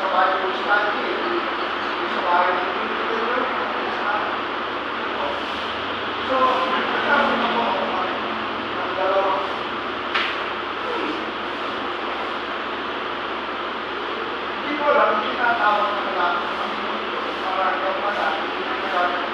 sa Bible study, sa Bible study, so, nagkakaroon ako ng dalawang hindi ko alam, hindi natawag na lang para ikaw pa na hindi nagagamit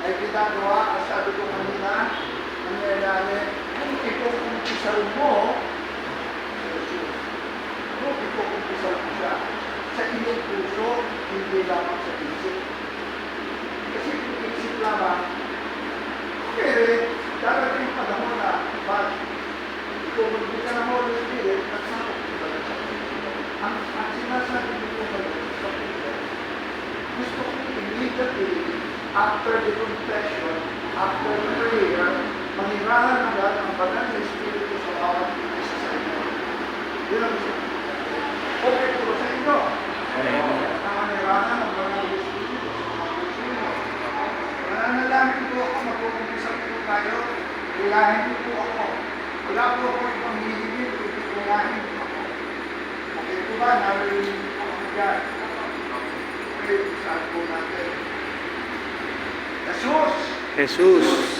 ay ginagawa, ang sabi ko kanina, ang nangyayari, kung ikukumpisal mo, kung ikukumpisal mo siya, sa iyong puso, hindi lamang sa isip. Kasi kung isip lamang, okay, darating yung panahon na, pag ikukumpisal ng Holy Spirit, nagsakot ko ba sa puso. Ang sinasabi ko sa puso, gusto ko immediately, after the confession, after the prayer, manirahan agad ang banal na Espiritu sa bawat isa sa inyo. Yun ang gusto ko. Okay po sa inyo. Ang manirahan ang banal na Espiritu sa mga puso mo. Nananalangin po ako, magpukumpisal po tayo, ilahin po ako. Wala po ako ibang hihigil, ilahin po ako. Okay po ba? Narinig po ako dyan. Okay, saan po natin? Jesus.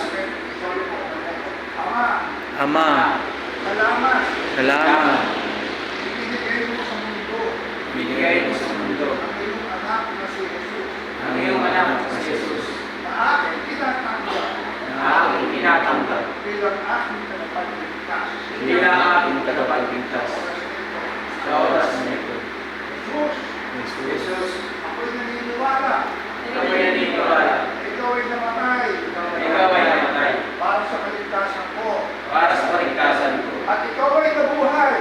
Ama. Salamat. Binigay mo sa mundo. Ang iyong anak na si Jesus. Na aking tinatanggap. Bilang aking tagapagligtas. Sa oras na ito. Jesus. Ako'y naniniwala. Ikaw ay namatay. Para sa kaligtasan ko. At ikaw ay nabuhay.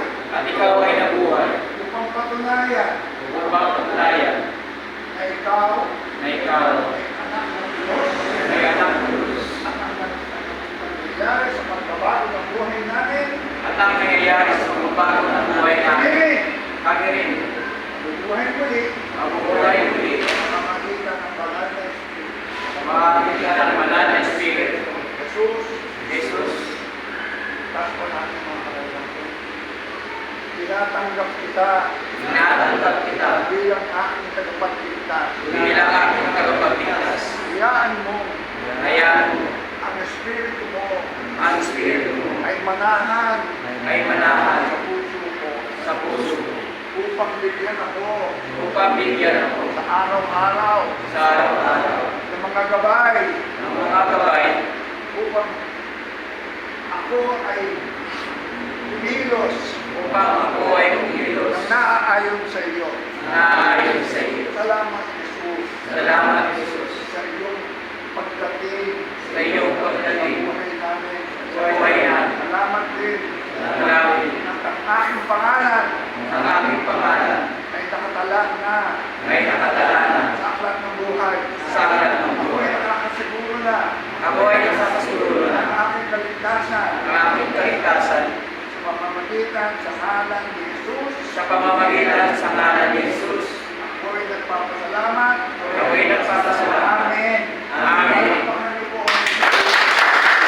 Upang patunayan. Na ikaw. Ay anak ng Diyos. At ang nangyayari sa pagbabago ng buhay namin. Kami rin. Mabubuhay muli. Pamamagitan ng banal na Espiritu. Jesus. Taas po natin mga kalalaman. Tinatanggap kita. Bilang aking tagapagligtas. Hayaan mo. Ang Espiritu mo. Ay manahan. Sa puso ko. Upang bigyan ako. Sa araw-araw. Ng mga gabay. Upang ako ay kumilos. Nang naaayon sa iyo. Salamat, Jesus. Sa iyong pagdating. Buhay namin. Salamat din. Ang aking pangalan. Ay nakatala na. Sa aklat ng buhay. Ako ay nakakasiguro na. Ang aking kaligtasan. Sa pamamagitan sa ngalan ni Jesus. Ako ay nagpapasalamat. Amen.